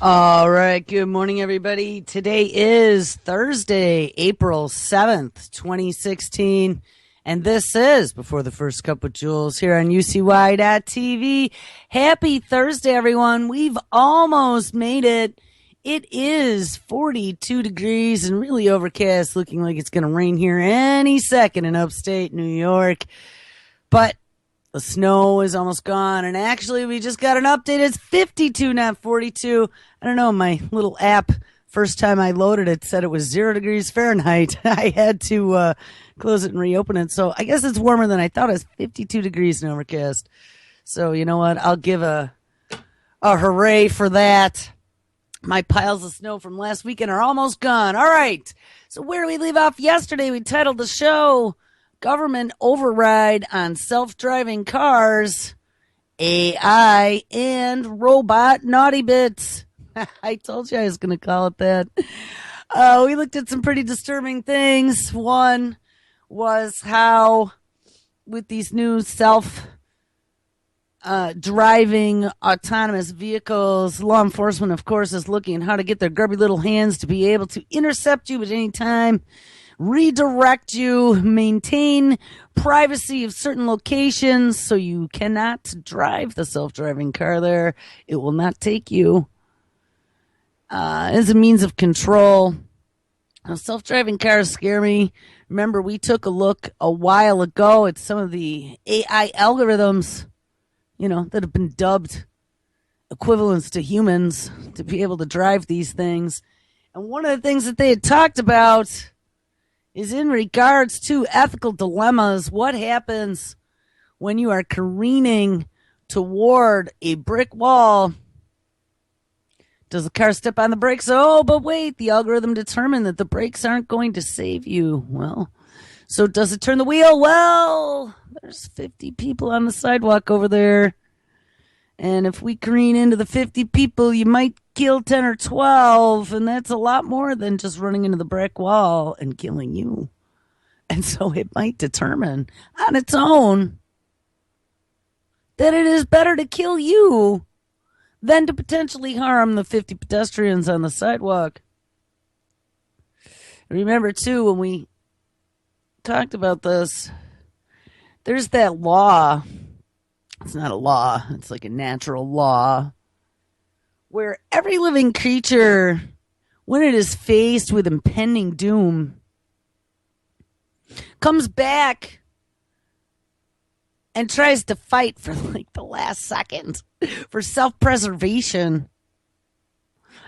All right. Good morning, everybody. Today is Thursday, April 7th, 2016. And this is Before the First Cup with Jules here on UCY.TV. Happy Thursday, everyone. We've almost made it. It is 42 degrees and really overcast, looking like it's going to rain here any second in upstate New York. But the snow is almost gone, and actually we just got an update. It's 52, not 42. I don't know, my little app, first time I loaded it, said it was 0 degrees Fahrenheit. I had to close it and reopen it, so I guess it's warmer than I thought. It's 52 degrees and overcast. So you know what? I'll give a hooray for that. My piles of snow from last weekend are almost gone. All right, so where do we leave off yesterday? We titled the show Government Override on Self-Driving Cars, AI, and Robot Naughty Bits. I told you I was going to call it that. We looked at some pretty disturbing things. One was how, with these new self-driving autonomous vehicles, law enforcement, of course, is looking at how to get their grubby little hands to be able to intercept you at any time, redirect you, maintain privacy of certain locations so you cannot drive the self-driving car there. It will not take you as a means of control. Now, self-driving cars scare me. Remember, we took a look a while ago at some of the AI algorithms, that have been dubbed equivalents to humans to be able to drive these things. And one of the things that they had talked about is in regards to ethical dilemmas. What happens when you are careening toward a brick wall? Does the car step on the brakes? Oh, but wait, the algorithm determined that the brakes aren't going to save you. Well, so does it turn the wheel? Well, there's 50 people on the sidewalk over there. And if we careen into the 50 people, you might kill 10 or 12, and that's a lot more than just running into the brick wall and killing you. And so it might determine on its own that it is better to kill you than to potentially harm the 50 pedestrians on the sidewalk. Remember, too, when we talked about this, there's that law. It's not a law. It's like a natural law where every living creature, when it is faced with impending doom, comes back and tries to fight for like the last second for self-preservation. And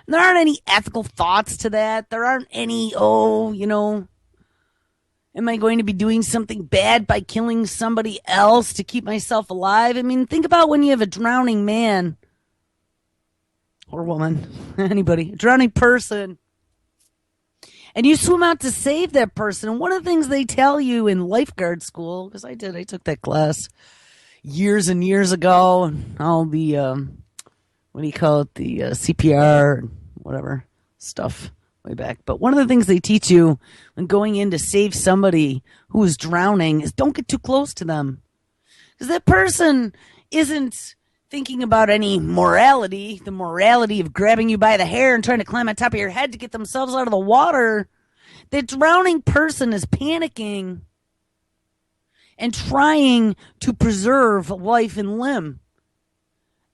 there aren't any ethical thoughts to that. There aren't any, am I going to be doing something bad by killing somebody else to keep myself alive? I mean, think about when you have a drowning man or woman, anybody, a drowning person, and you swim out to save that person. And one of the things they tell you in lifeguard school, because I took that class years and years ago, and all the, the CPR, whatever stuff way back. But one of the things they teach you when going in to save somebody who is drowning is don't get too close to them. Because that person isn't thinking about any morality, the morality of grabbing you by the hair and trying to climb on top of your head to get themselves out of the water. The drowning person is panicking and trying to preserve life and limb.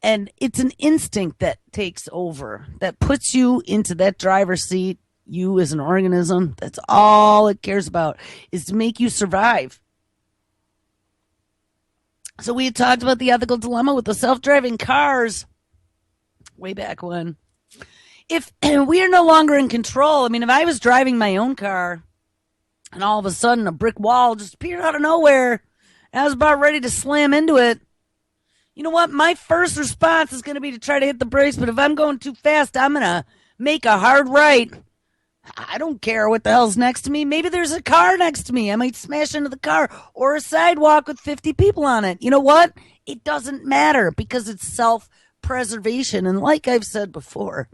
And it's an instinct that takes over, that puts you into that driver's seat. You as an organism, that's all it cares about, is to make you survive. So we had talked about the ethical dilemma with the self-driving cars way back when. If we are no longer in control, if I was driving my own car and all of a sudden a brick wall just appeared out of nowhere and I was about ready to slam into it, you know what? My first response is going to be to try to hit the brakes, but if I'm going too fast, I'm going to make a hard right. I don't care what the hell's next to me. Maybe there's a car next to me. I might smash into the car or a sidewalk with 50 people on it. You know what? It doesn't matter because it's self-preservation. And like I've said before,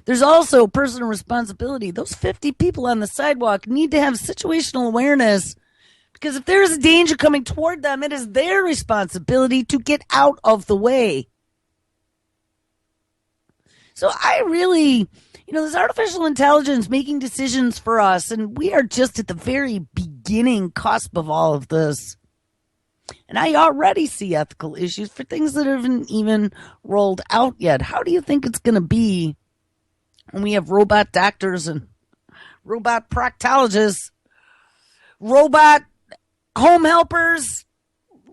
there's also personal responsibility. Those 50 people on the sidewalk need to have situational awareness because if there's a danger coming toward them, it is their responsibility to get out of the way. So I really, this artificial intelligence making decisions for us, and we are just at the very beginning cusp of all of this. And I already see ethical issues for things that haven't even rolled out yet. How do you think it's going to be when we have robot doctors and robot proctologists, robot home helpers,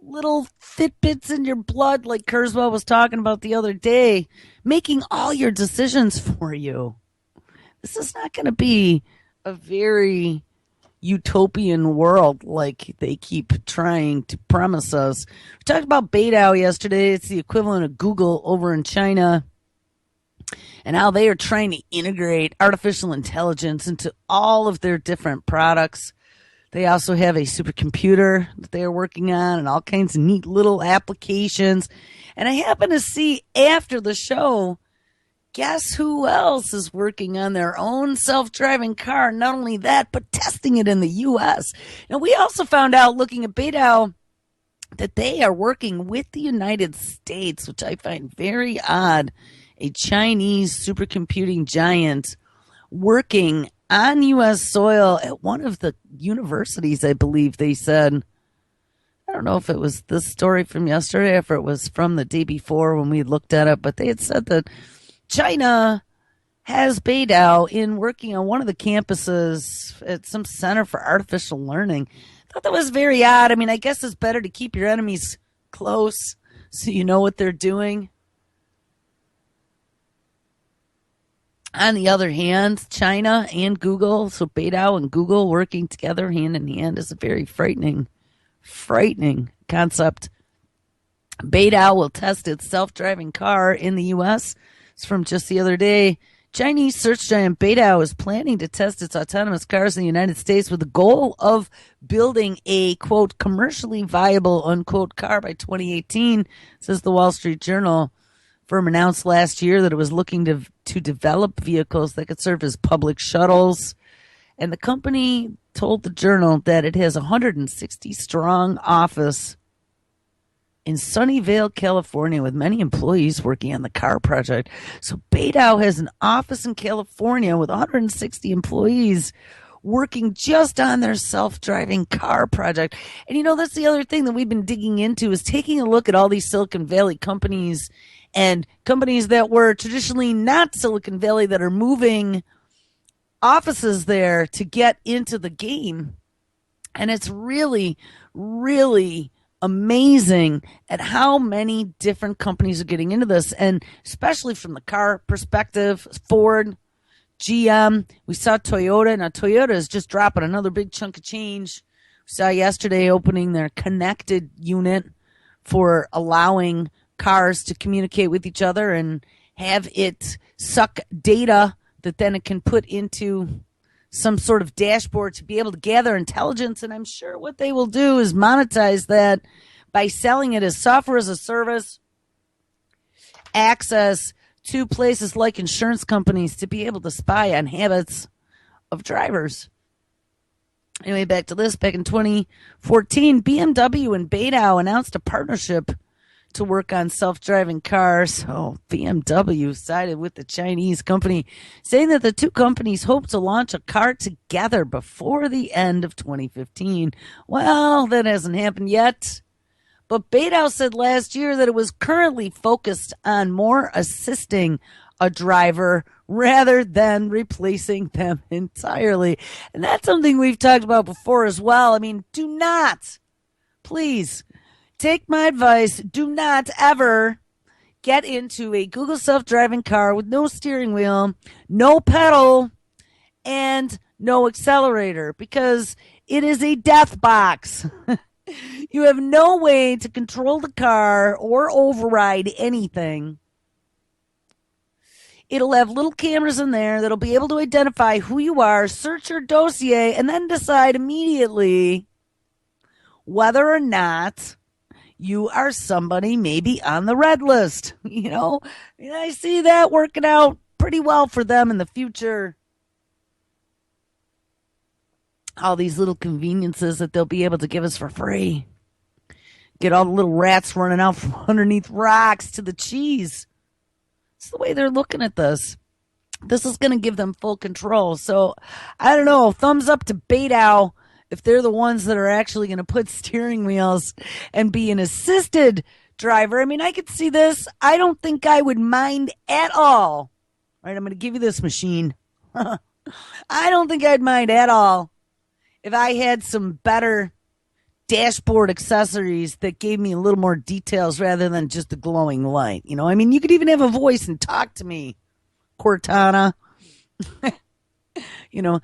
little Fitbits in your blood, like Kurzweil was talking about the other day, making all your decisions for you? This is not going to be a very utopian world like they keep trying to promise us. We talked about Beidou yesterday. It's the equivalent of Google over in China, and how they are trying to integrate artificial intelligence into all of their different products. They also have a supercomputer that they are working on and all kinds of neat little applications. And I happen to see after the show, guess who else is working on their own self-driving car? Not only that, but testing it in the U.S. And we also found out, looking at Beidou, that they are working with the United States, which I find very odd. A Chinese supercomputing giant working on U.S. soil at one of the universities, I believe they said. I don't know if it was this story from yesterday or if it was from the day before when we looked at it, but they had said that China has Beidou in working on one of the campuses at some center for artificial learning. I thought that was very odd. I mean, I guess it's better to keep your enemies close so you know what they're doing. On the other hand, China and Google, so Beidou and Google working together hand in hand, is a very frightening concept. Beidou will test its self-driving car in the U.S. It's from just the other day. Chinese search giant Beidou is planning to test its autonomous cars in the United States with the goal of building a, quote, commercially viable, unquote, car by 2018, says the Wall Street Journal. Firm announced last year that it was looking to develop vehicles that could serve as public shuttles. And the company told the Journal that it has a 160-strong office in Sunnyvale, California, with many employees working on the car project. So Beidou has an office in California with 160 employees working just on their self-driving car project. And that's the other thing that we've been digging into, is taking a look at all these Silicon Valley companies and companies that were traditionally not Silicon Valley that are moving offices there to get into the game. And it's really, really amazing at how many different companies are getting into this, and especially from the car perspective. Ford, GM, we saw Toyota. Now Toyota is just dropping another big chunk of change. We saw yesterday opening their connected unit for allowing cars to communicate with each other and have it suck data that then it can put into some sort of dashboard to be able to gather intelligence. And I'm sure what they will do is monetize that by selling it as software as a service, access to places like insurance companies to be able to spy on habits of drivers. Anyway, back to this. Back in 2014, BMW and Beidou announced a partnership to work on self-driving cars. So BMW sided with the Chinese company, saying that the two companies hope to launch a car together before the end of 2015. Well, that hasn't happened yet. But Beidou said last year that it was currently focused on more assisting a driver rather than replacing them entirely. And that's something we've talked about before as well. I mean, do not, please, take my advice. Do not ever get into a Google self-driving car with no steering wheel, no pedal, and no accelerator, because it is a death box. You have no way to control the car or override anything. It'll have little cameras in there that'll be able to identify who you are, search your dossier, and then decide immediately whether or not you are somebody maybe on the red list. I see that working out pretty well for them in the future. All these little conveniences that they'll be able to give us for free. Get all the little rats running out from underneath rocks to the cheese. It's the way they're looking at this. This is going to give them full control. So I don't know. Thumbs up to Beidou if they're the ones that are actually going to put steering wheels and be an assisted driver. I mean, I could see this. I don't think I would mind at all. All right, I'm going to give you this machine. I don't think I'd mind at all if I had some better dashboard accessories that gave me a little more details rather than just a glowing light. You know, I mean, you could even have a voice and talk to me, Cortana. You know,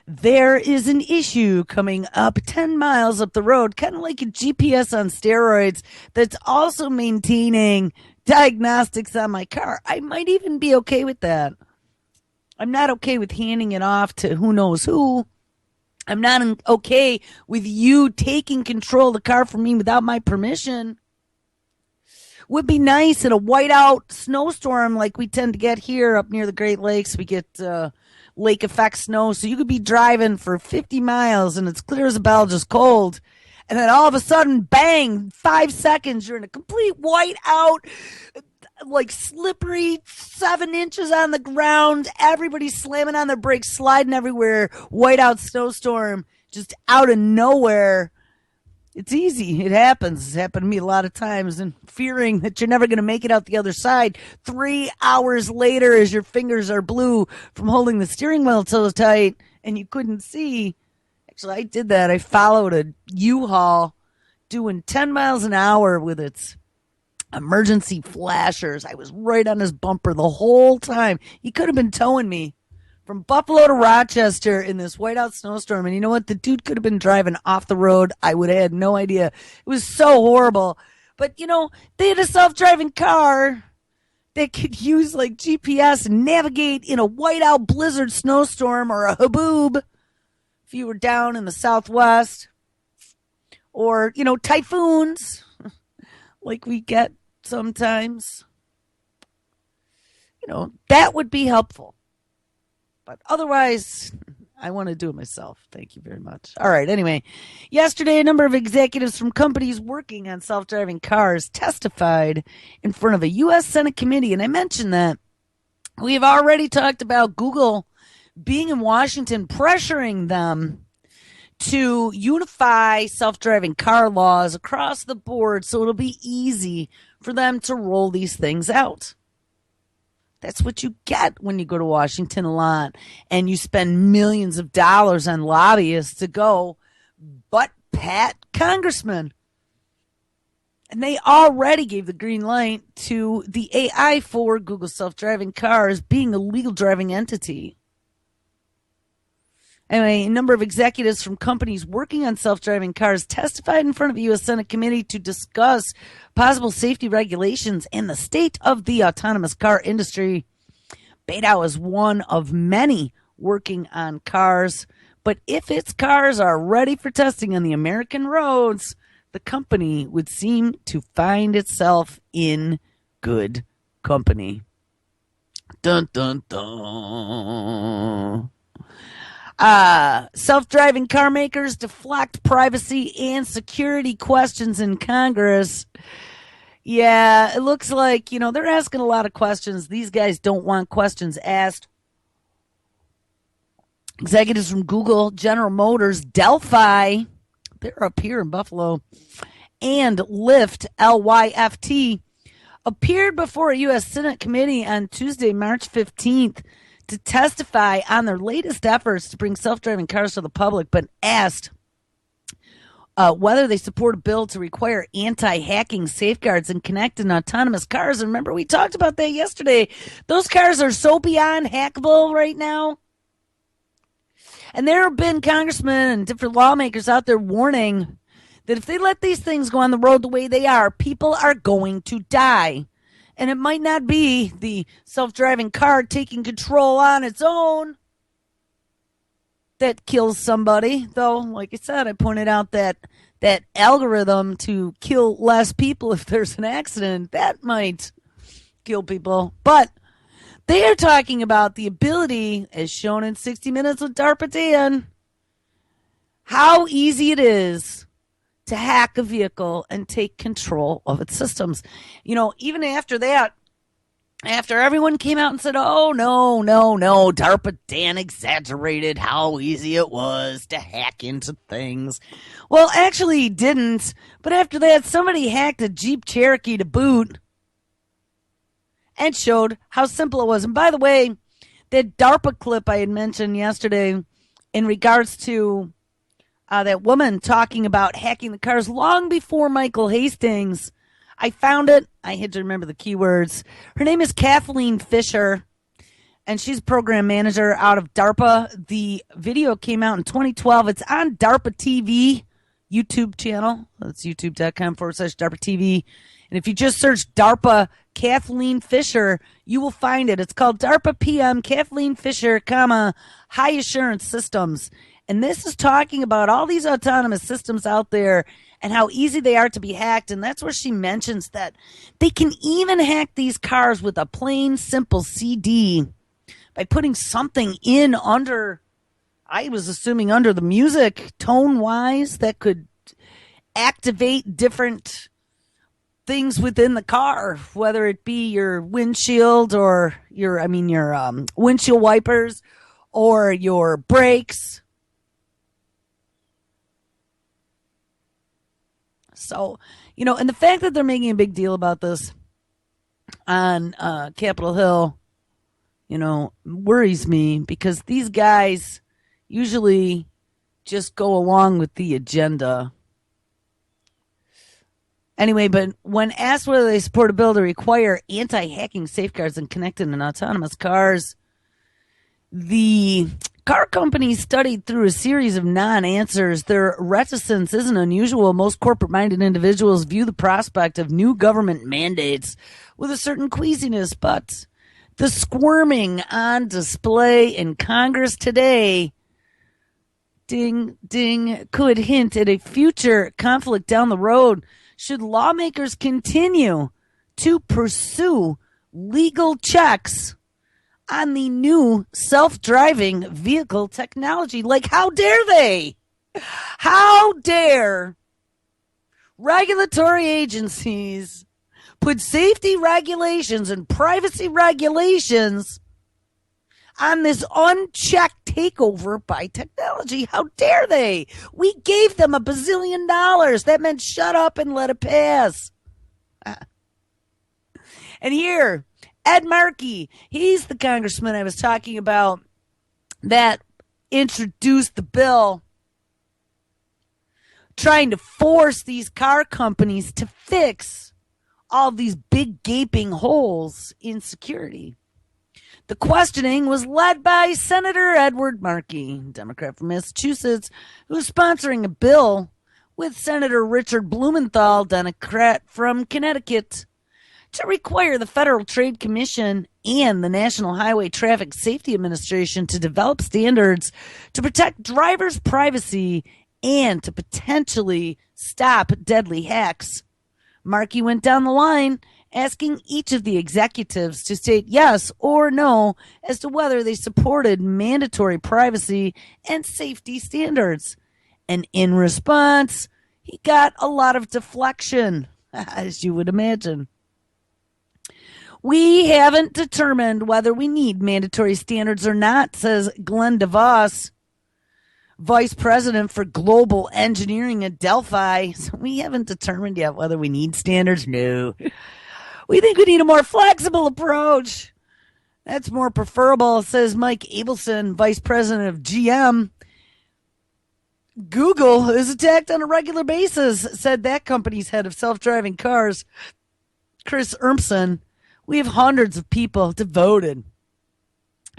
there is an issue coming up 10 miles up the road, kind of like a GPS on steroids that's also maintaining diagnostics on my car. I might even be okay with that. I'm not okay with handing it off to who knows who. I'm not okay with you taking control of the car from me without my permission. Would be nice in a whiteout snowstorm like we tend to get here up near the Great Lakes. We get lake effect snow, so you could be driving for 50 miles and it's clear as a bell, just cold. And then all of a sudden, bang, 5 seconds, you're in a complete whiteout, like slippery, 7 inches on the ground. Everybody's slamming on their brakes, sliding everywhere. Whiteout snowstorm, just out of nowhere. It's easy. It happens. It's happened to me a lot of times. And fearing that you're never going to make it out the other side 3 hours later as your fingers are blue from holding the steering wheel so tight and you couldn't see. Actually, I did that. I followed a U-Haul doing 10 miles an hour with its emergency flashers. I was right on his bumper the whole time. He could have been towing me from Buffalo to Rochester in this whiteout snowstorm. And you know what? The dude could have been driving off the road. I would have had no idea. It was so horrible. But, you know, they had a self-driving car that could use like GPS and navigate in a whiteout blizzard snowstorm or a haboob if you were down in the Southwest, or, you know, typhoons like we get sometimes. You know, that would be helpful. But otherwise, I want to do it myself. Thank you very much. All right. Anyway, yesterday, a number of executives from companies working on self-driving cars testified in front of a U.S. Senate committee. And I mentioned that we have already talked about Google being in Washington, pressuring them to unify self-driving car laws across the board so it'll be easy for them to roll these things out. That's what you get when you go to Washington a lot and you spend millions of dollars on lobbyists to go butt pat congressmen. And they already gave the green light to the AI for Google self-driving cars being a legal driving entity. Anyway, a number of executives from companies working on self-driving cars testified in front of the U.S. Senate committee to discuss possible safety regulations and the state of the autonomous car industry. Beidou is one of many working on cars, but if its cars are ready for testing on the American roads, the company would seem to find itself in good company. Dun, dun, dun. Self-driving car makers deflect privacy and security questions in Congress. Yeah, it looks like, you know, they're asking a lot of questions. These guys don't want questions asked. Executives from Google, General Motors, Delphi, they're up here in Buffalo, and Lyft, Lyft, appeared before a U.S. Senate committee on Tuesday, March 15th, to testify on their latest efforts to bring self-driving cars to the public, but asked whether they support a bill to require anti-hacking safeguards in connected and autonomous cars. And remember, we talked about that yesterday. Those cars are so beyond hackable right now. And there have been congressmen and different lawmakers out there warning that if they let these things go on the road the way they are, people are going to die. And it might not be the self-driving car taking control on its own that kills somebody. Though, like I said, I pointed out that algorithm to kill less people if there's an accident, that might kill people. But they are talking about the ability, as shown in 60 Minutes with DARPA Dan, how easy it is to hack a vehicle and take control of its systems. You know, even after that, After everyone came out and said, oh, no, no, no, DARPA Dan exaggerated how easy it was to hack into things. Well, actually, he didn't. But after that, somebody hacked a Jeep Cherokee to boot and showed how simple it was. And by the way, that DARPA clip I had mentioned yesterday in regards to that woman talking about hacking the cars long before Michael Hastings, I found it. I had to remember the keywords. Her name is Kathleen Fisher, and she's a program manager out of DARPA. The video came out in 2012. It's on DARPA TV YouTube channel. That's youtube.com/DARPA TV. And if you just search DARPA Kathleen Fisher, you will find it. It's called DARPA PM Kathleen Fisher, High Assurance Systems. And this is talking about all these autonomous systems out there and how easy they are to be hacked. And that's where she mentions that they can even hack these cars with a plain, simple CD by putting something in under, I was assuming under the music, tone-wise, that could activate different things within the car, whether it be your windshield or your windshield wipers or your brakes. So, and the fact that they're making a big deal about this on Capitol Hill, worries me, because these guys usually just go along with the agenda. Anyway, but when asked whether they support a bill to require anti-hacking safeguards in connected and autonomous cars, the car companies studied through a series of non-answers. Their reticence isn't unusual. Most corporate-minded individuals view the prospect of new government mandates with a certain queasiness, but the squirming on display in Congress today, ding, ding, could hint at a future conflict down the road should lawmakers continue to pursue legal checks on the new self-driving vehicle technology. Like, how dare they? How dare regulatory agencies put safety regulations and privacy regulations on this unchecked takeover by technology? How dare they? We gave them $1 bazillion. That meant shut up and let it pass. And here, Ed Markey, he's the congressman I was talking about that introduced the bill trying to force these car companies to fix all these big gaping holes in security. The questioning was led by Senator Edward Markey, Democrat from Massachusetts, who's sponsoring a bill with Senator Richard Blumenthal, Democrat from Connecticut, to require the Federal Trade Commission and the National Highway Traffic Safety Administration to develop standards to protect drivers' privacy and to potentially stop deadly hacks. Markey went down the line asking each of the executives to state yes or no as to whether they supported mandatory privacy and safety standards. And in response, he got a lot of deflection, as you would imagine. We haven't determined whether we need mandatory standards or not, says Glenn DeVos, Vice President for Global Engineering at Delphi. So we haven't determined yet whether we need standards. No. We think we need a more flexible approach. That's more preferable, says Mike Abelson, Vice President of GM. Google is attacked on a regular basis, said that company's head of self-driving cars, Chris Urmson. We have hundreds of people devoted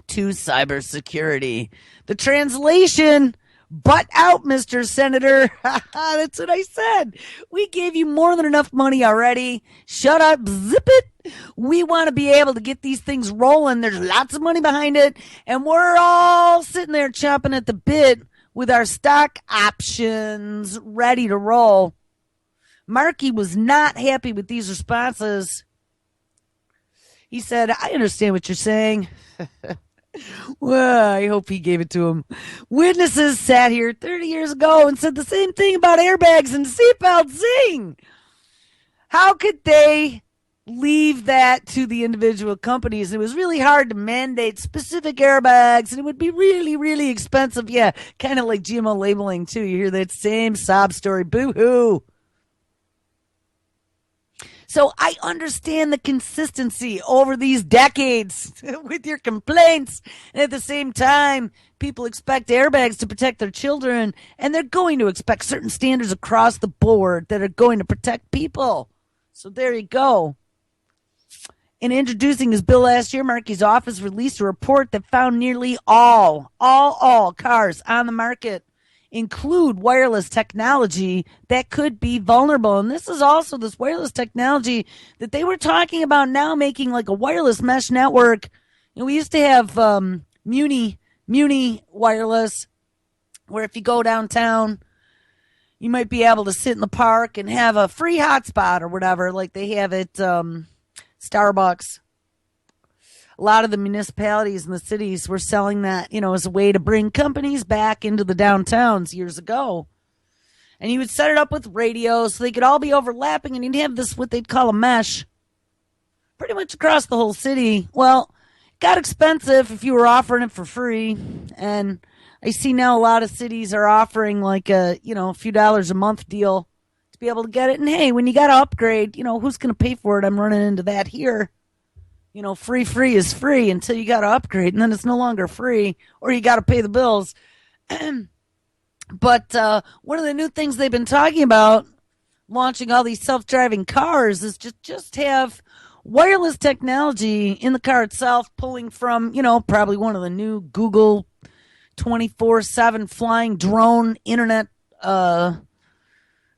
to cybersecurity. The translation, butt out, Mr. Senator. That's what I said. We gave you more than enough money already. Shut up, zip it. We want to be able to get these things rolling. There's lots of money behind it, and we're all sitting there chomping at the bit with our stock options ready to roll. Markey was not happy with these responses. He said, I understand what you're saying. Well, I hope he gave it to him. Witnesses sat here 30 years ago and said the same thing about airbags and seatbelts. Zing! How could they leave that to the individual companies. It was really hard to mandate specific airbags, and it would be really, really expensive. Yeah, kind of like GMO labeling, too. You hear that same sob story. Boo-hoo. So I understand the consistency over these decades with your complaints. And at the same time, people expect airbags to protect their children, and they're going to expect certain standards across the board that are going to protect people. So there you go. In introducing his bill last year, Markey's office released a report that found nearly all cars on the market include wireless technology that could be vulnerable. And this is also this wireless technology that they were talking about now making like a wireless mesh network. And we used to have Muni wireless, where if you go downtown, you might be able to sit in the park and have a free hotspot or whatever, like they have at Starbucks. A lot of the municipalities and the cities were selling that, as a way to bring companies back into the downtowns years ago. And you would set it up with radios so they could all be overlapping, and you'd have this, what they'd call a mesh, pretty much across the whole city. Well, it got expensive if you were offering it for free. And I see now a lot of cities are offering like a few dollars a month deal to be able to get it. And hey, when you got to upgrade, who's going to pay for it? I'm running into that here. Free is free until you got to upgrade, and then it's no longer free, or you got to pay the bills. But one of the new things they've been talking about, launching all these self-driving cars, is just have wireless technology in the car itself, pulling from, probably one of the new Google 24/7 flying drone internet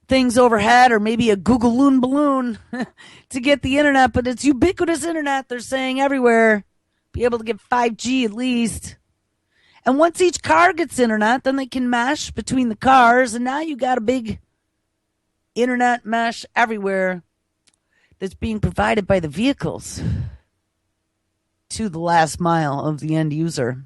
things overhead, or maybe a Google Loon balloon to get the internet. But it's ubiquitous internet, they're saying, everywhere. Be able to get 5G at least. And once each car gets internet, then they can mesh between the cars, and now you got a big internet mesh everywhere that's being provided by the vehicles to the last mile of the end user.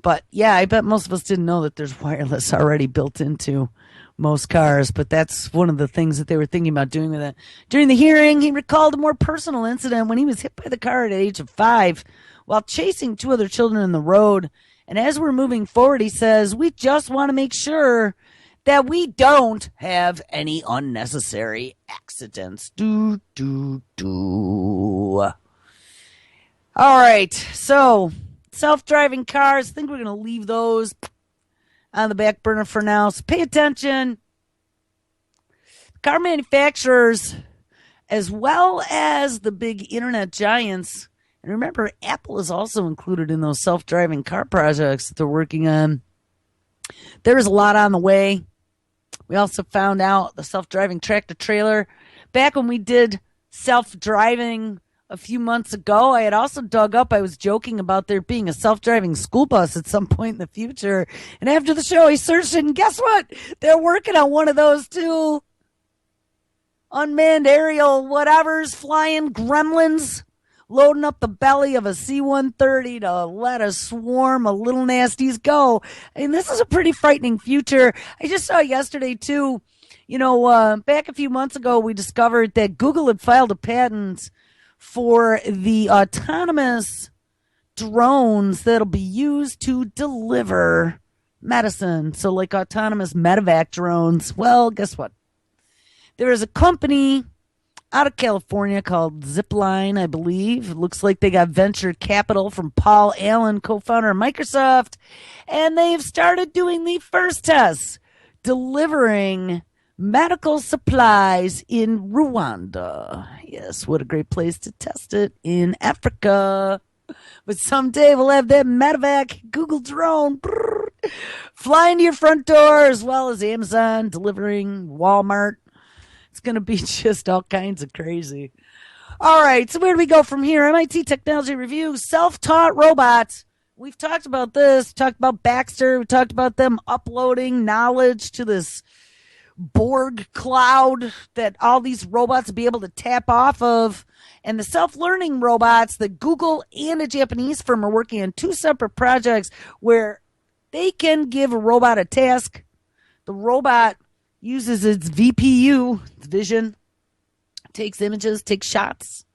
But yeah, I bet most of us didn't know that there's wireless already built into most cars, but that's one of the things that they were thinking about doing with it. During the hearing, he recalled a more personal incident when he was hit by the car at the age of 5 while chasing 2 other children in the road. And as we're moving forward, he says, we just want to make sure that we don't have any unnecessary accidents. All right, so self-driving cars, I think we're going to leave those on the back burner for now. So pay attention. Car manufacturers, as well as the big internet giants, and remember, Apple is also included in those self-driving car projects that they're working on. There's a lot on the way. We also found out the self-driving tractor trailer. Back when we did self-driving a few months ago, I had also dug up, I was joking about there being a self-driving school bus at some point in the future. And after the show, I searched it, and guess what? They're working on one of those too. Unmanned aerial whatevers, flying gremlins, loading up the belly of a C-130 to let a swarm of little nasties go. And this is a pretty frightening future. I just saw yesterday too, back a few months ago, we discovered that Google had filed a patent for the autonomous drones that'll be used to deliver medicine. So like autonomous medevac drones. Well, guess what? There is a company out of California called Zipline, I believe. It looks like they got venture capital from Paul Allen, co-founder of Microsoft. And they've started doing the first tests, delivering medical supplies in Rwanda. Yes, what a great place to test it, in Africa. But someday we'll have that medevac Google drone flying to your front door, as well as Amazon delivering, Walmart. It's going to be just all kinds of crazy. All right, so where do we go from here? MIT Technology Review, self-taught robots. We've talked about this. We talked about Baxter. We talked about them uploading knowledge to this Borg cloud that all these robots will be able to tap off of. And the self-learning robots that Google and a Japanese firm are working on 2 separate projects where they can give a robot a task. The robot uses its VPU, its vision, takes images, takes shots,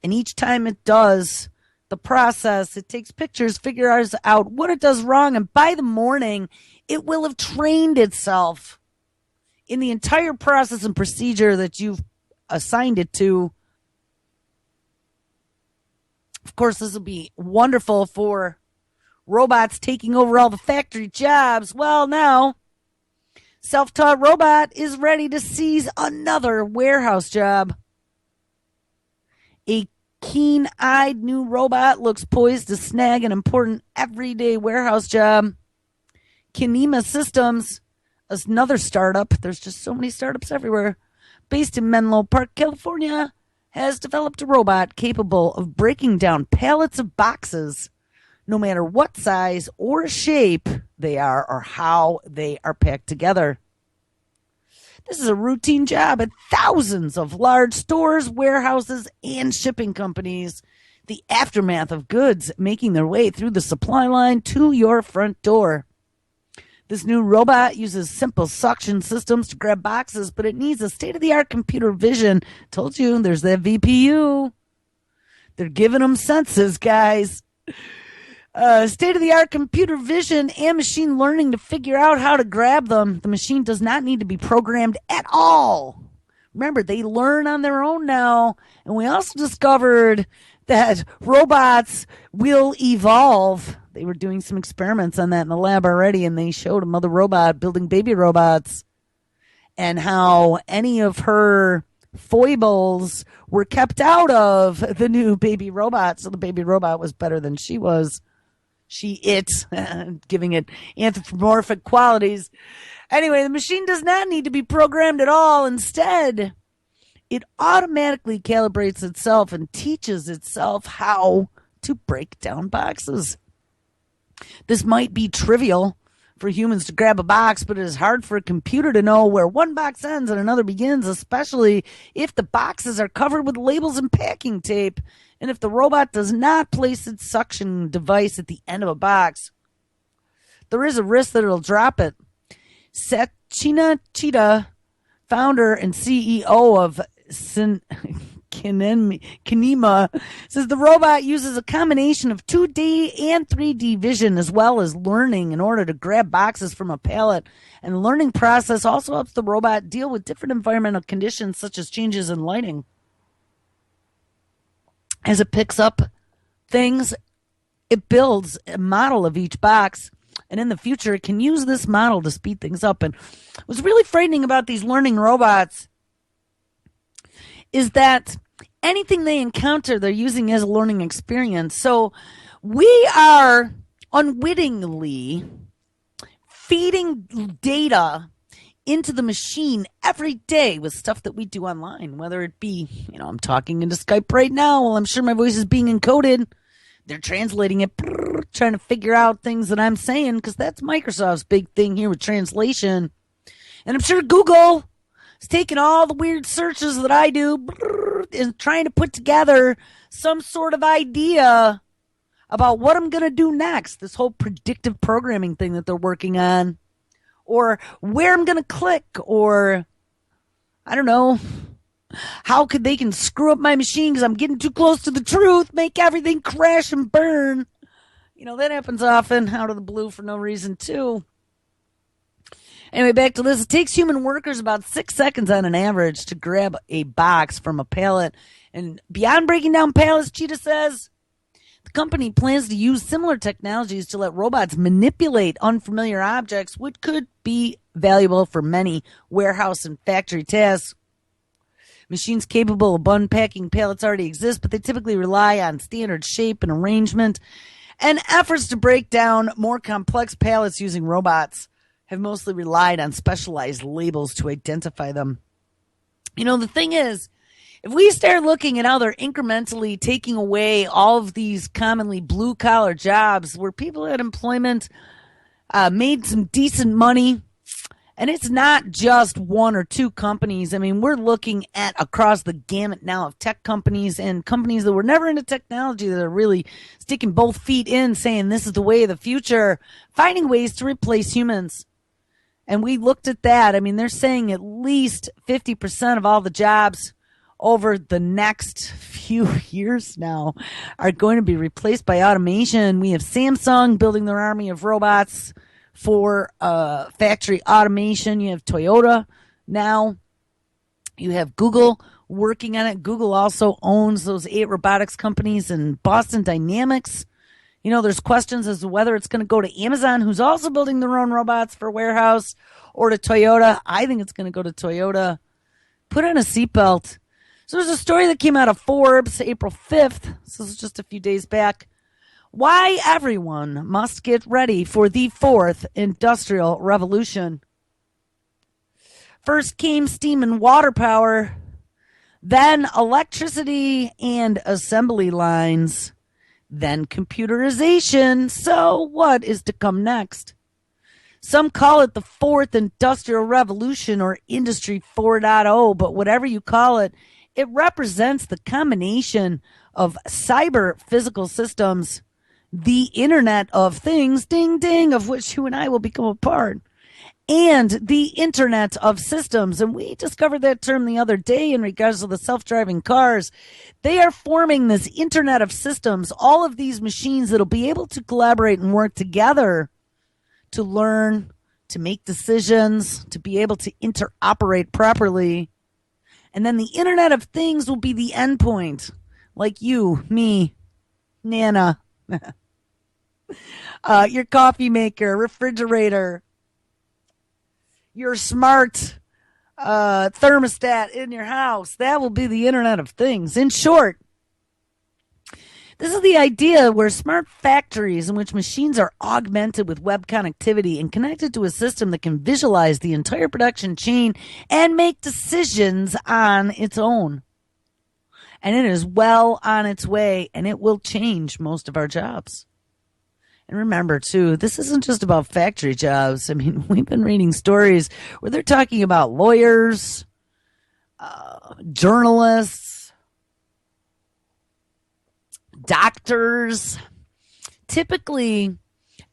and each time it does the process, it takes pictures, figures out what it does wrong, and by the morning, it will have trained itself in the entire process and procedure that you've assigned it to. Of course, this will be wonderful for robots taking over all the factory jobs. Well, now, self-taught robot is ready to seize another warehouse job. A keen-eyed new robot looks poised to snag an important everyday warehouse job. Kinema Systems, another startup, there's just so many startups everywhere, based in Menlo Park, California, has developed a robot capable of breaking down pallets of boxes, no matter what size or shape they are or how they are packed together. This is a routine job at thousands of large stores, warehouses, and shipping companies. The aftermath of goods making their way through the supply line to your front door. This new robot uses simple suction systems to grab boxes, but it needs a state-of-the-art computer vision. Told you, there's that VPU. They're giving them senses, guys. State-of-the-art computer vision and machine learning to figure out how to grab them. The machine does not need to be programmed at all. Remember, they learn on their own now. And we also discovered that robots will evolve. They were doing some experiments on that in the lab already, and they showed a mother robot building baby robots and how any of her foibles were kept out of the new baby robot. So the baby robot was better than she was. Giving it anthropomorphic qualities. Anyway, the machine does not need to be programmed at all. Instead, it automatically calibrates itself and teaches itself how to break down boxes. This might be trivial for humans to grab a box, but it is hard for a computer to know where one box ends and another begins, especially if the boxes are covered with labels and packing tape, and if the robot does not place its suction device at the end of a box. There is a risk that it'll drop it. Sachina Chita, founder and CEO of Kinema, says the robot uses a combination of 2D and 3D vision as well as learning in order to grab boxes from a pallet. And the learning process also helps the robot deal with different environmental conditions such as changes in lighting. As it picks up things, it builds a model of each box. And in the future, it can use this model to speed things up. And what's really frightening about these learning robots is that anything they encounter, they're using as a learning experience. So we are unwittingly feeding data into the machine every day with stuff that we do online, whether it be, I'm talking into Skype right now. Well, I'm sure my voice is being encoded. They're translating it, trying to figure out things that I'm saying, because that's Microsoft's big thing here with translation. And I'm sure Google is taking all the weird searches that I do and trying to put together some sort of idea about what I'm going to do next. This whole predictive programming thing that they're working on. Or where I'm going to click. Or, I don't know, how could they can screw up my machine because I'm getting too close to the truth, make everything crash and burn. That happens often out of the blue for no reason, too. Anyway, back to this. It takes human workers about 6 seconds on an average to grab a box from a pallet. And beyond breaking down pallets, Cheetah says, the company plans to use similar technologies to let robots manipulate unfamiliar objects, which could be valuable for many warehouse and factory tasks. Machines capable of unpacking pallets already exist, but they typically rely on standard shape and arrangement. And efforts to break down more complex pallets using robots have mostly relied on specialized labels to identify them. The thing is, if we start looking at how they're incrementally taking away all of these commonly blue-collar jobs where people had employment, made some decent money, and it's not just one or two companies. I mean, we're looking at across the gamut now of tech companies and companies that were never into technology that are really sticking both feet in, saying this is the way of the future, finding ways to replace humans. And we looked at that. I mean, they're saying at least 50% of all the jobs over the next few years now are going to be replaced by automation. We have Samsung building their army of robots for factory automation. You have Toyota now. You have Google working on it. Google also owns those 8 robotics companies and Boston Dynamics. There's questions as to whether it's going to go to Amazon, who's also building their own robots for warehouse, or to Toyota. I think it's going to go to Toyota. Put on a seatbelt. So there's a story that came out of Forbes April 5th. This is just a few days back. Why everyone must get ready for the 4th industrial revolution. First came steam and water power, then electricity and assembly lines, then computerization. So what is to come next? Some call it the 4th industrial revolution or industry 4.0, but whatever you call it, it represents the combination of cyber physical systems, the Internet of Things, ding ding, of which you and I will become a part, and the Internet of Systems. And we discovered that term the other day in regards to the self-driving cars. They are forming this Internet of Systems, all of these machines that'll be able to collaborate and work together to learn, to make decisions, to be able to interoperate properly. And then the Internet of Things will be the endpoint, like you, me, Nana, your coffee maker, refrigerator, your smart thermostat in your house. That will be the Internet of Things. In short, this is the idea where smart factories in which machines are augmented with web connectivity and connected to a system that can visualize the entire production chain and make decisions on its own. And it is well on its way, and it will change most of our jobs. And remember, too, this isn't just about factory jobs. I mean, we've been reading stories where they're talking about lawyers, journalists, doctors, typically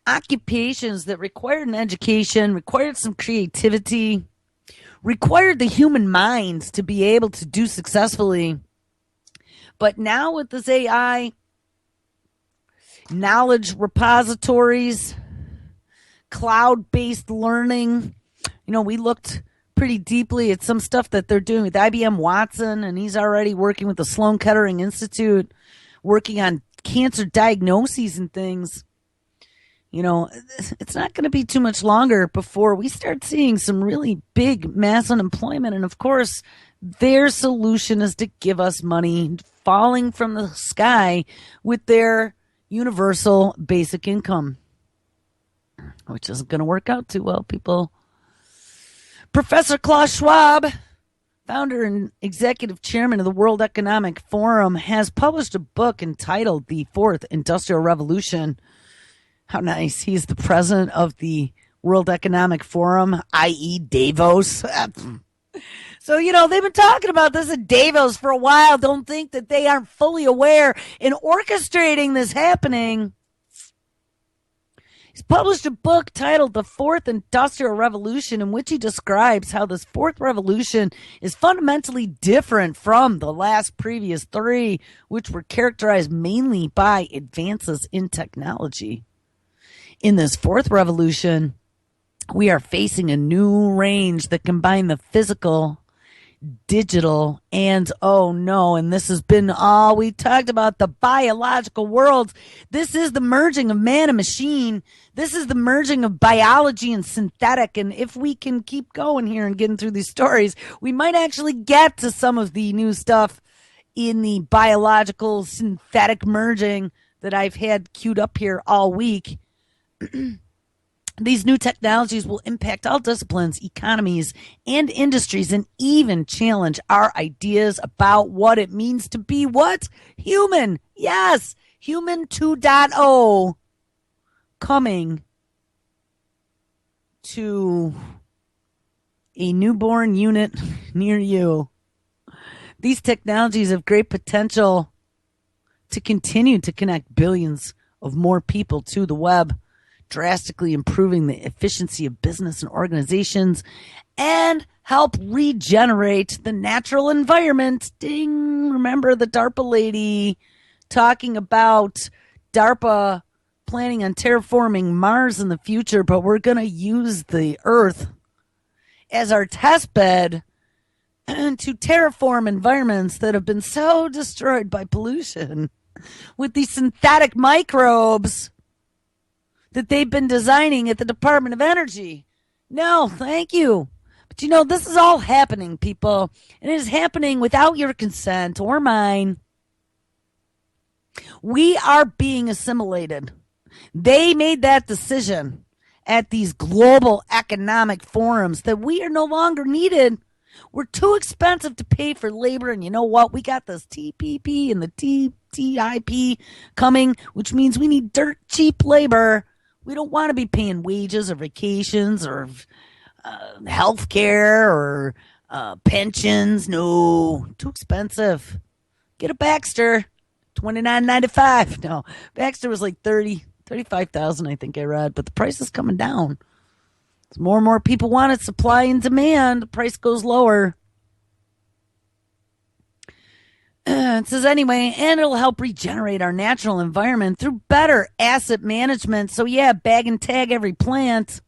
occupations that required an education, required some creativity, required the human mind to be able to do successfully. But now with this AI, knowledge repositories, cloud-based learning, we looked pretty deeply at some stuff that they're doing with IBM Watson, and he's already working with the Sloan Kettering Institute, working on cancer diagnoses and things. It's not going to be too much longer before we start seeing some really big mass unemployment. And of course, their solution is to give us money falling from the sky with their universal basic income, which isn't going to work out too well, people. Professor Klaus Schwab, founder and executive chairman of the World Economic Forum, has published a book entitled The 4th Industrial Revolution. How nice. He's the president of the World Economic Forum, i.e. Davos. So, they've been talking about this at Davos for a while. Don't think that they aren't fully aware in orchestrating this happening. He's published a book titled The 4th Industrial Revolution, in which he describes how this 4th revolution is fundamentally different from the last previous 3, which were characterized mainly by advances in technology. In this 4th revolution, we are facing a new range that combine the physical, digital, and and this has been all we talked about, the biological worlds. This is the merging of man and machine. This is the merging of biology and synthetic. And if we can keep going here and getting through these stories, we might actually get to some of the new stuff in the biological synthetic merging that I've had queued up here all week. These new technologies will impact all disciplines, economies, and industries, and even challenge our ideas about what it means to be what? Human. Yes, human 2.0 coming to a newborn unit near you. These technologies have great potential to continue to connect billions of more people to the web, drastically improving the efficiency of business and organizations, and help regenerate the natural environment. Ding. Remember the DARPA lady talking about DARPA planning on terraforming Mars in the future, but we're going to use the Earth as our test bed to terraform environments that have been so destroyed by pollution with these synthetic microbes that they've been designing at the Department of Energy. No, thank you. But you know, this is all happening, people. And it is happening without your consent or mine. We are being assimilated. They made that decision at these global economic forums that we are no longer needed. We're too expensive to pay for labor. And you know what? We got this TPP and the TTIP coming, which means we need dirt cheap labor. We don't want to be paying wages or vacations or health care or pensions. No, too expensive. Get a Baxter, $29.95. No, Baxter was like $35,000, I think I read, but the price is coming down. As more and more people want it, supply and demand, the price goes lower. It says anyway, and it'll help regenerate our natural environment through better asset management. So yeah, bag and tag every plant.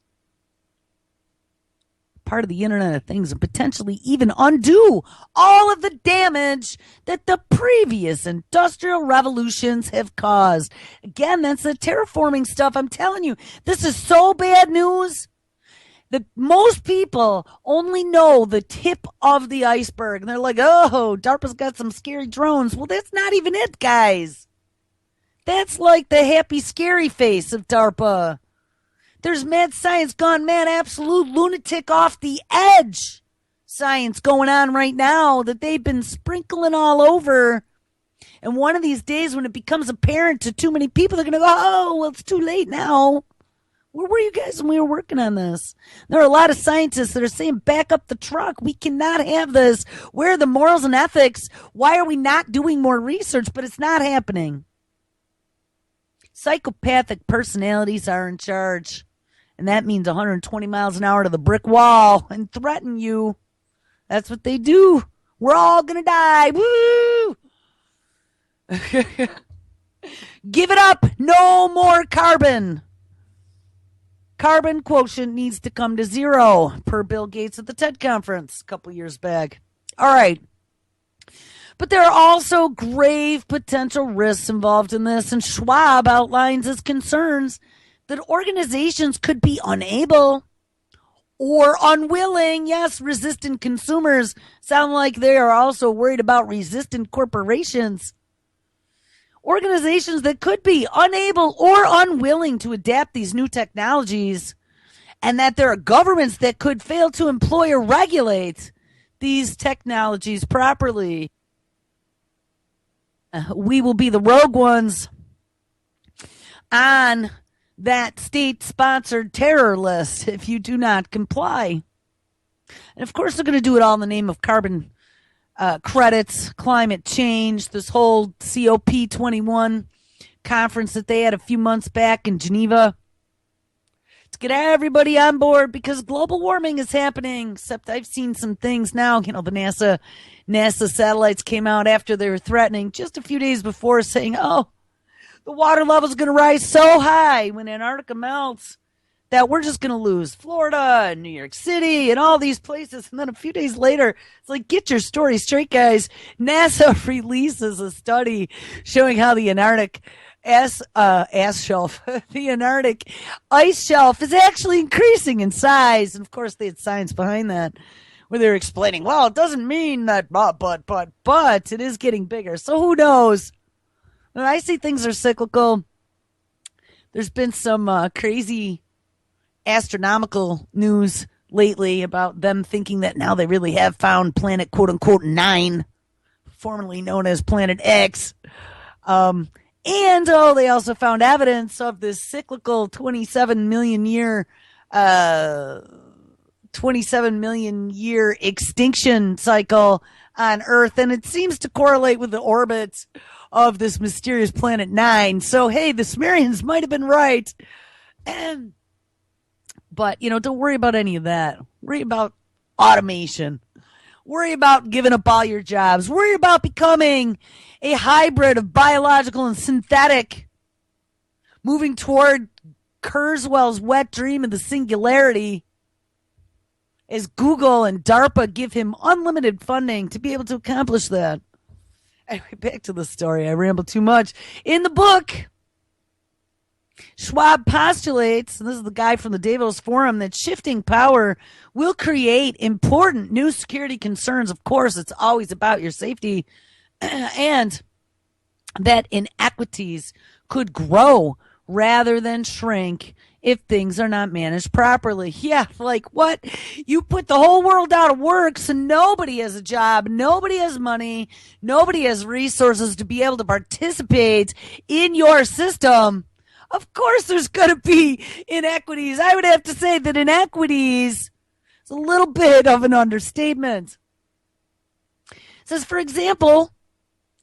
Part of the Internet of Things, and potentially even undo all of the damage that the previous industrial revolutions have caused. Again, that's the terraforming stuff. I'm telling you, this is so bad news that most people only know the tip of the iceberg. And they're like, oh, DARPA's got some scary drones. Well, that's not even it, guys. That's like the happy, scary face of DARPA. There's mad science gone mad, absolute lunatic off the edge science going on right now that they've been sprinkling all over. And one of these days when it becomes apparent to too many people, they're going to go, oh, well, it's too late now. Where were you guys when we were working on this? There are a lot of scientists that are saying, back up the truck. We cannot have this. Where are the morals and ethics? Why are we not doing more research? But it's not happening. Psychopathic personalities are in charge. And that means 120 miles an hour to the brick wall and threaten you. That's what they do. We're all going to die. Woo! Give it up. No more carbon. Carbon quotient needs to come to zero, per Bill Gates at the TED conference a couple years back. All right. But there are also grave potential risks involved in this, and Schwab outlines his concerns that organizations could be unable or unwilling. Yes, resistant consumers sound like they are also worried about resistant corporations. Organizations that could be unable or unwilling to adapt these new technologies, and that there are governments that could fail to employ or regulate these technologies properly. We will be the rogue ones on that state-sponsored terror list if you do not comply. And of course, they're going to do it all in the name of carbon credits, climate change, this whole COP21 conference that they had a few months back in Geneva. To get everybody on board because global warming is happening. Except I've seen some things now. You know, the NASA satellites came out after they were threatening just a few days before saying, oh, the water level is going to rise so high when Antarctica melts that we're just going to lose Florida and New York City and all these places. And then a few days later, it's like, get your story straight, guys. NASA releases a study showing how the Antarctic the Antarctic ice shelf is actually increasing in size. And of course, they had science behind that where they were explaining, well, it doesn't mean that, but it is getting bigger. So who knows? I see things are cyclical. There's been some crazy astronomical news lately about them thinking that now they really have found planet quote unquote 9, formerly known as Planet X. And they also found evidence of this cyclical 27 million year extinction cycle on Earth, and it seems to correlate with the orbits of this mysterious planet 9. So hey, the Sumerians might have been right. But, don't worry about any of that. Worry about automation. Worry about giving up all your jobs. Worry about becoming a hybrid of biological and synthetic, moving toward Kurzweil's wet dream of the singularity as Google and DARPA give him unlimited funding to be able to accomplish that. Anyway, back to the story. I rambled too much. In the book, Schwab postulates, and this is the guy from the Davos Forum, that shifting power will create important new security concerns. Of course, it's always about your safety, and that inequities could grow rather than shrink if things are not managed properly. Yeah, like what? You put the whole world out of work, so nobody has a job, nobody has money, nobody has resources to be able to participate in your system. Of course there's going to be inequities. I would have to say that inequities is a little bit of an understatement. It says, for example,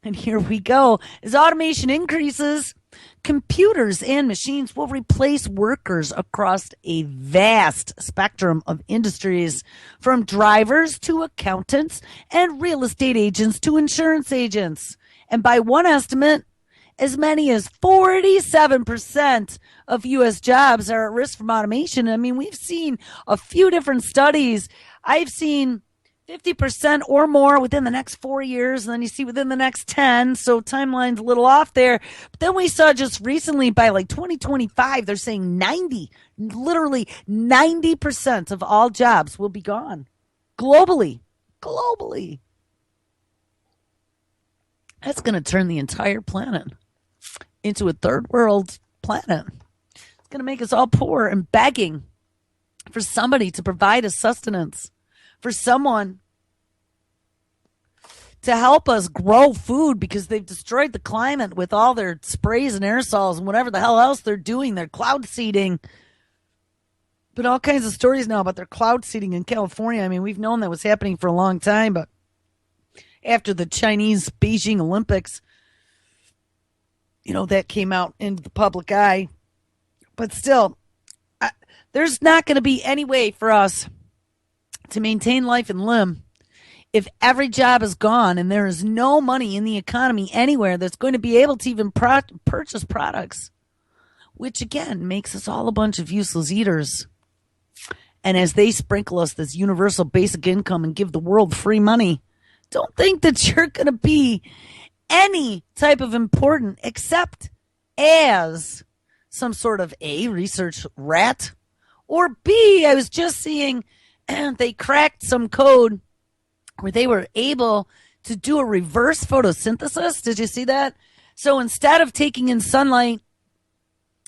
and here we go, as automation increases, computers and machines will replace workers across a vast spectrum of industries, from drivers to accountants and real estate agents to insurance agents. And by one estimate, as many as 47% of U.S. jobs are at risk from automation. I mean, we've seen a few different studies. I've seen 50% or more within the next 4 years, and then you see within the next 10, so timeline's a little off there. But then we saw just recently by like 2025, they're saying literally 90% of all jobs will be gone. Globally. That's going to turn the entire planet into a third world planet. It's going to make us all poor and begging for somebody to provide us sustenance, for someone to help us grow food, because they've destroyed the climate with all their sprays and aerosols and whatever the hell else they're doing. They're cloud seeding. But all kinds of stories now about their cloud seeding in California. I mean, we've known that was happening for a long time, but after the Chinese Beijing Olympics, that came out into the public eye. But still, there's not going to be any way for us to maintain life and limb if every job is gone and there is no money in the economy anywhere that's going to be able to even purchase products, which again makes us all a bunch of useless eaters. And as they sprinkle us this universal basic income and give the world free money, don't think that you're going to be any type of important except as some sort of A, research rat, or B, I was just seeing they cracked some code where they were able to do a reverse photosynthesis. Did you see that? So instead of taking in sunlight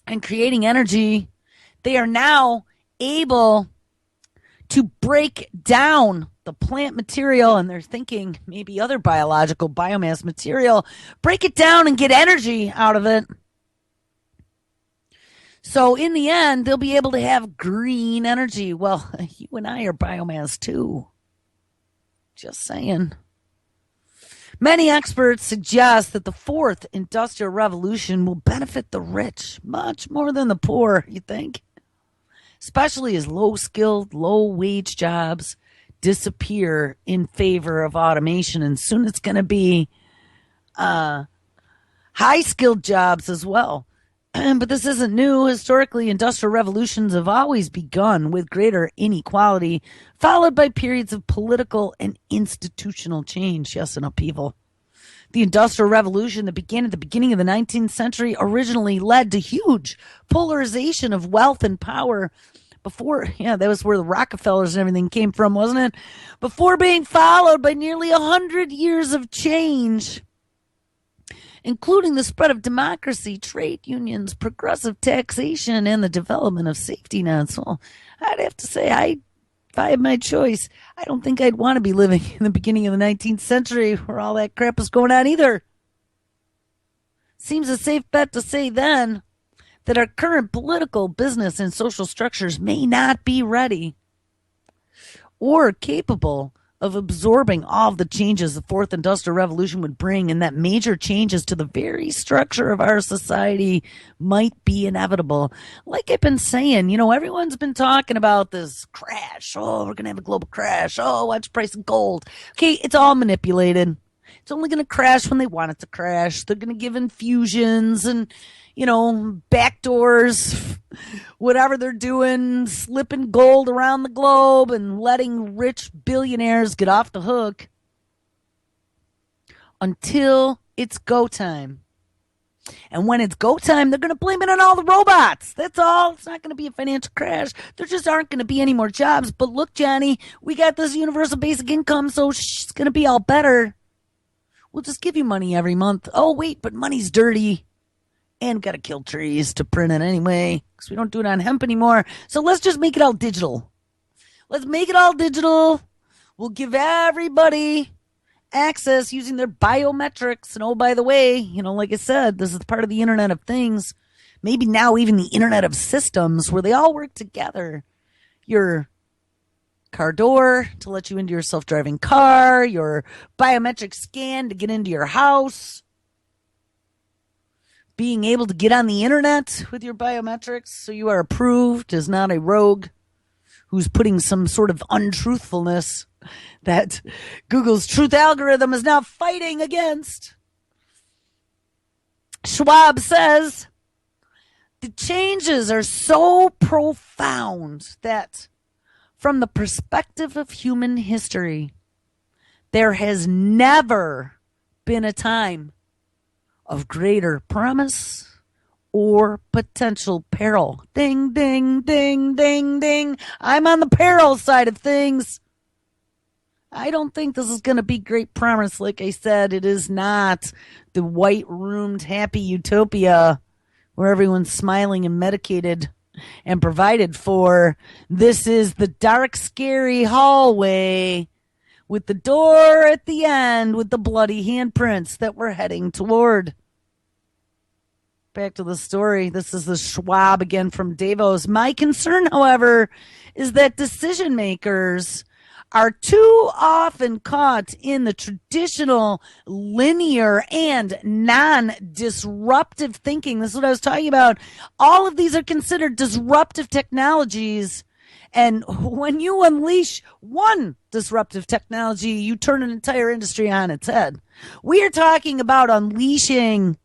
and creating energy, they are now able to break down the plant material, and they're thinking maybe other biological biomass material, break it down and get energy out of it. So in the end, they'll be able to have green energy. Well, you and I are biomass too. Just saying. Many experts suggest that the fourth industrial revolution will benefit the rich much more than the poor, you think? Especially as low-skilled, low-wage jobs disappear in favor of automation. And soon it's going to be high-skilled jobs as well. But this isn't new. Historically, industrial revolutions have always begun with greater inequality, followed by periods of political and institutional change. Yes, and upheaval. The Industrial Revolution that began at the beginning of the 19th century originally led to huge polarization of wealth and power. That was where the Rockefellers and everything came from, wasn't it? Before being followed by nearly 100 years of change, including the spread of democracy, trade unions, progressive taxation, and the development of safety nets. Well, I'd have to say, if I had my choice, I don't think I'd want to be living in the beginning of the 19th century where all that crap was going on either. Seems a safe bet to say then that our current political, business, and social structures may not be ready or capable of absorbing all of the changes the fourth industrial revolution would bring, and that major changes to the very structure of our society might be inevitable. Like I've been saying, everyone's been talking about this crash. Oh, we're going to have a global crash. Oh, watch the price of gold. Okay, it's all manipulated. It's only going to crash when they want it to crash. They're going to give infusions and, backdoors, whatever they're doing, slipping gold around the globe and letting rich billionaires get off the hook until it's go time. And when it's go time, they're going to blame it on all the robots. That's all. It's not going to be a financial crash. There just aren't going to be any more jobs. But look, Johnny, we got this universal basic income, so it's going to be all better. We'll just give you money every month. Oh, wait, but money's dirty. And got to kill trees to print it anyway, because we don't do it on hemp anymore. So let's just make it all digital. Let's make it all digital. We'll give everybody access using their biometrics. And oh, by the way, like I said, this is part of the Internet of Things. Maybe now even the Internet of Systems, where they all work together. Your car door to let you into your self-driving car, your biometric scan to get into your house, being able to get on the internet with your biometrics so you are approved as not a rogue who's putting some sort of untruthfulness that Google's truth algorithm is now fighting against. Schwab says the changes are so profound that from the perspective of human history, there has never been a time of greater promise or potential peril. Ding, ding, ding, ding, ding. I'm on the peril side of things. I don't think this is going to be great promise. Like I said, it is not the white-roomed happy utopia where everyone's smiling and medicated and provided for. This is the dark, scary hallway with the door at the end with the bloody handprints that we're heading toward. Back to the story. This is the Schwab again from Davos. My concern, however, is that decision makers are too often caught in the traditional linear and non-disruptive thinking. This is what I was talking about. All of these are considered disruptive technologies. And when you unleash one disruptive technology, you turn an entire industry on its head. We are talking about unleashing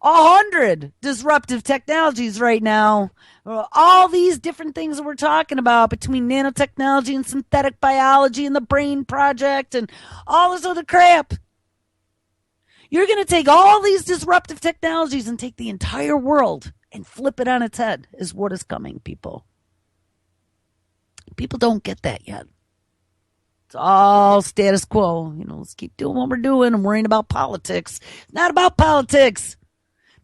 100 disruptive technologies right now. All these different things that we're talking about between nanotechnology and synthetic biology and the Brain Project and all this other crap. You're going to take all these disruptive technologies and take the entire world and flip it on its head is what is coming, people. People don't get that yet. It's all status quo. Let's keep doing what we're doing and worrying about politics. It's not about politics.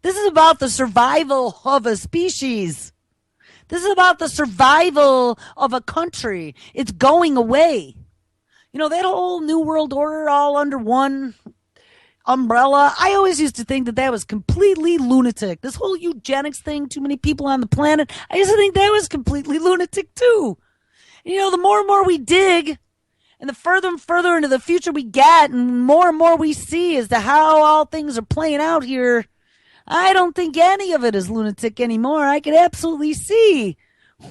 This is about the survival of a species. This is about the survival of a country. It's going away. That whole New World Order all under one umbrella, I always used to think that was completely lunatic. This whole eugenics thing, too many people on the planet, I used to think that was completely lunatic too. The more and more we dig, and the further and further into the future we get, and more we see as to how all things are playing out here, I don't think any of it is lunatic anymore. I can absolutely see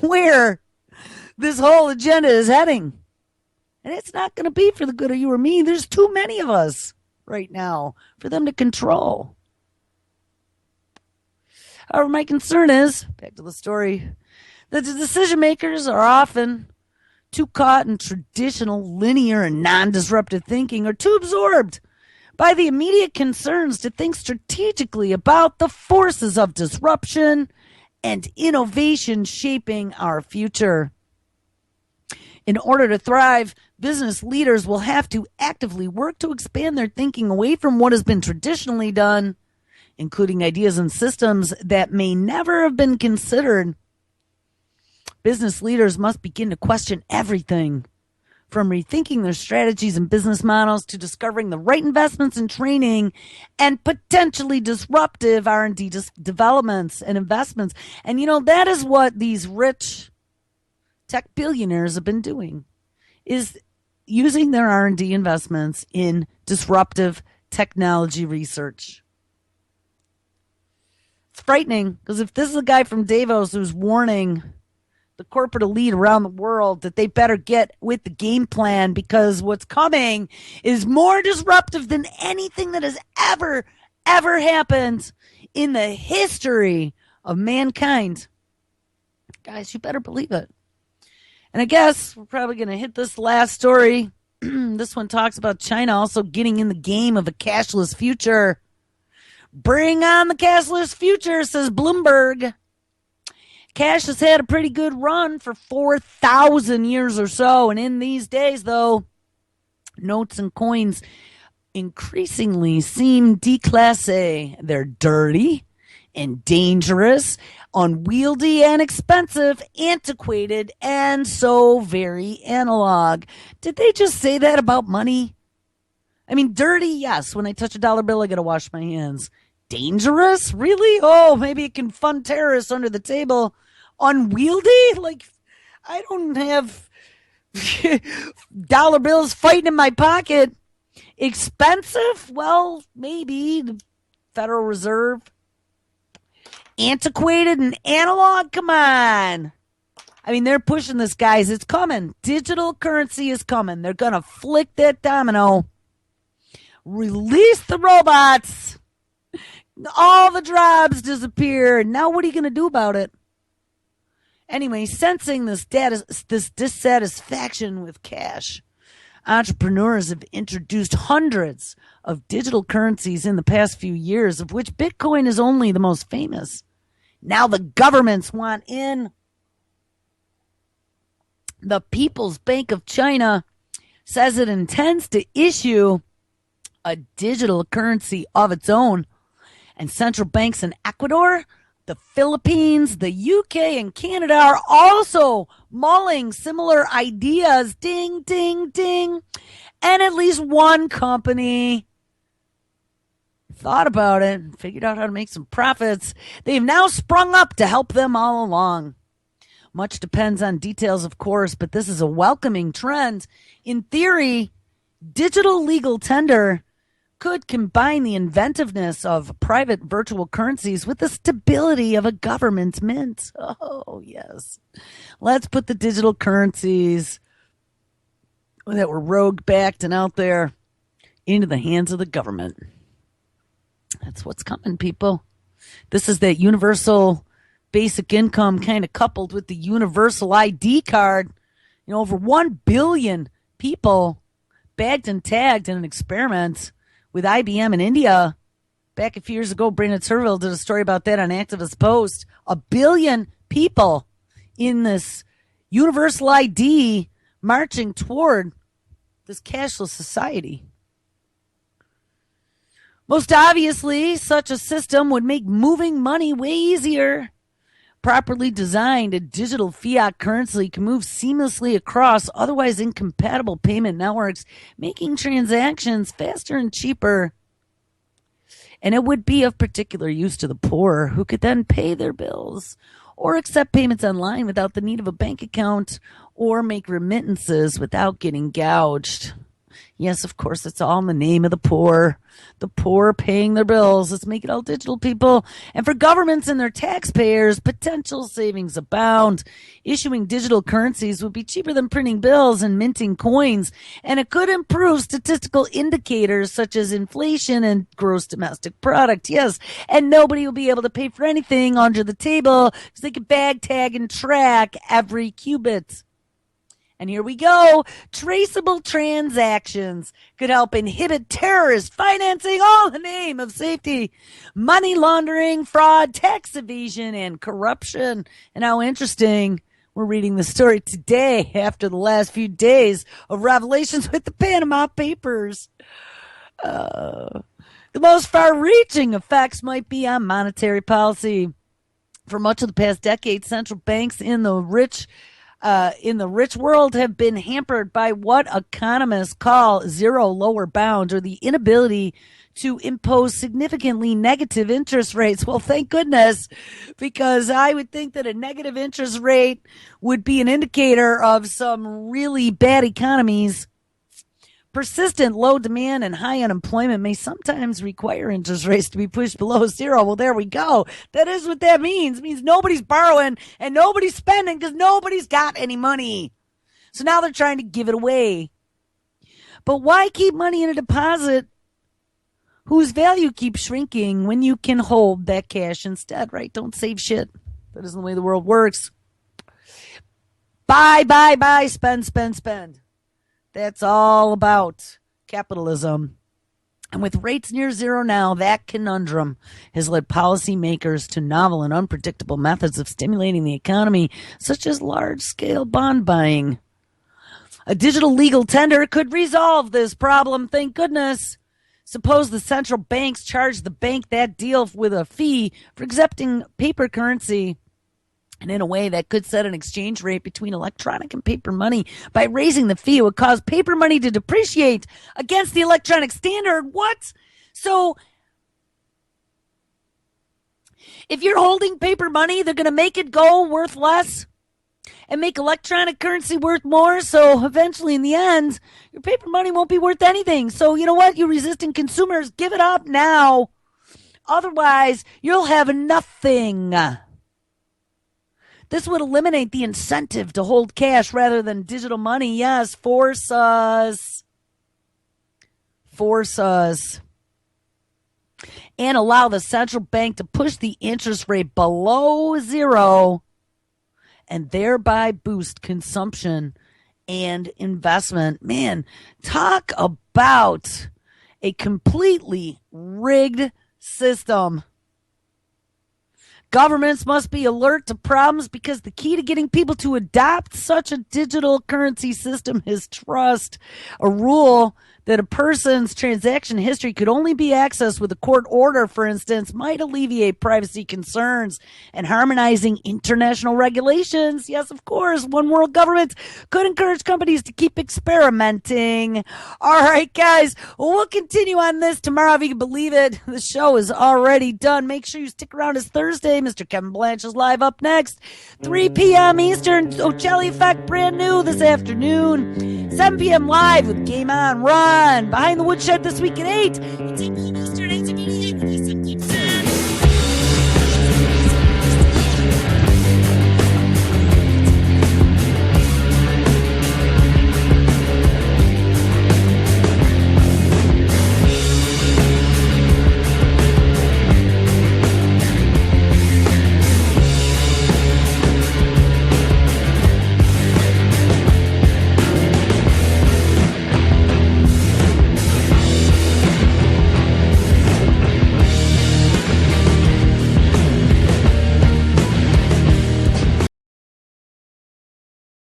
where this whole agenda is heading. And it's not going to be for the good of you or me. There's too many of us right now for them to control. However, my concern is, back to the story, that the decision makers are often too caught in traditional linear and non-disruptive thinking, or too absorbed by the immediate concerns to think strategically about the forces of disruption and innovation shaping our future. In order to thrive, business leaders will have to actively work to expand their thinking away from what has been traditionally done, including ideas and systems that may never have been considered. Business leaders must begin to question everything, from rethinking their strategies and business models to discovering the right investments in training and potentially disruptive R&D developments and investments. And, that is what these rich tech billionaires have been doing, is using their R&D investments in disruptive technology research. It's frightening because if this is a guy from Davos who's warning the corporate elite around the world that they better get with the game plan because what's coming is more disruptive than anything that has ever happened in the history of mankind. Guys, you better believe it. And I guess we're probably going to hit this last story. This one talks about China also getting in the game of a cashless future. Bring on the cashless future, says Bloomberg. Cash has had a pretty good run for 4,000 years or so. And in these days, though, notes and coins increasingly seem déclassé. They're dirty and dangerous, unwieldy and expensive, antiquated, and so very analog. Did they just say that about money? I mean, dirty, yes. When I touch a dollar bill, I got to wash my hands. Dangerous? Really? Oh, maybe it can fund terrorists under the table. Unwieldy? Like, I don't have dollar bills fighting in my pocket. Expensive? Well, maybe. The Federal Reserve. Antiquated and analog? Come on. I mean, they're pushing this, guys. It's coming. Digital currency is coming. They're going to flick that domino. Release the robots. All the jobs disappear. Now what are you going to do about it? Anyway, sensing this dissatisfaction with cash, entrepreneurs have introduced hundreds of digital currencies in the past few years, of which Bitcoin is only the most famous. Now the governments want in. The People's Bank of China says it intends to issue a digital currency of its own. And central banks in Ecuador, the Philippines, the UK, and Canada are also mulling similar ideas. Ding, ding, ding. And at least one company thought about it and figured out how to make some profits. They've now sprung up to help them all along. Much depends on details, of course, but this is a welcoming trend. In theory, digital legal tender could combine the inventiveness of private virtual currencies with the stability of a government mint. Oh, yes. Let's put the digital currencies that were rogue-backed and out there into the hands of the government. That's what's coming, people. This is that universal basic income kind of coupled with the universal ID card. You know, over 1 billion people bagged and tagged in an experiment with IBM in India. Back a few years ago, Brandon Turville did a story about that on Activist Post. 1 billion people in this universal ID marching toward this cashless society. Most obviously, such a system would make moving money way easier. Properly designed, a digital fiat currency can move seamlessly across otherwise incompatible payment networks, making transactions faster and cheaper. And it would be of particular use to the poor, who could then pay their bills or accept payments online without the need of a bank account or make remittances without getting gouged. Yes, of course, it's all in the name of the poor. The poor paying their bills. Let's make it all digital, people. And for governments and their taxpayers, potential savings abound. Issuing digital currencies would be cheaper than printing bills and minting coins. And it could improve statistical indicators such as inflation and gross domestic product. Yes, and nobody will be able to pay for anything under the table because they could bag, tag, and track every qubit. And here we go. Traceable transactions could help inhibit terrorist financing, all in the name of safety, money laundering, fraud, tax evasion, and corruption. And how interesting. We're reading the story today after the last few days of revelations with the Panama Papers. The most far-reaching effects might be on monetary policy. For much of the past decade, central banks in the rich world have been hampered by what economists call zero lower bound, or the inability to impose significantly negative interest rates. Well, thank goodness, because I would think that a negative interest rate would be an indicator of some really bad economies. Persistent low demand and high unemployment may sometimes require interest rates to be pushed below zero. Well, there we go. That is what that means. It means nobody's borrowing and nobody's spending because nobody's got any money. So now they're trying to give it away. But why keep money in a deposit whose value keeps shrinking when you can hold that cash instead, right? Don't save shit. That isn't the way the world works. Buy, spend. That's all about capitalism. And with rates near zero now, that conundrum has led policymakers to novel and unpredictable methods of stimulating the economy, such as large-scale bond buying. A digital legal tender could resolve this problem, thank goodness. Suppose the central banks charge the bank that deal with a fee for accepting paper currency. And in a way that could set an exchange rate between electronic and paper money. By raising the fee, it would cause paper money to depreciate against the electronic standard. What? So if you're holding paper money, they're going to make it go worth less and make electronic currency worth more. So eventually, in the end, your paper money won't be worth anything. So you know what? You resistant consumers, give it up now. Otherwise, you'll have nothing. This would eliminate the incentive to hold cash rather than digital money. Yes, force us. And allow the central bank to push the interest rate below zero and thereby boost consumption and investment. Man, talk about a completely rigged system. Governments must be alert to problems because the key to getting people to adopt such a digital currency system is trust. A rule that a person's transaction history could only be accessed with a court order, for instance, might alleviate privacy concerns. And harmonizing international regulations, yes, of course, one world government could encourage companies to keep experimenting. All right, guys, well, we'll continue on this tomorrow if you can believe it. The show is already done. Make sure you stick around. It's Thursday. Mr. Kevin Blanche is live up next. 3 p.m. Eastern. Ocelli Effect, brand new this afternoon. 7 p.m. live with Game On Run. Behind the Woodshed this week at 8.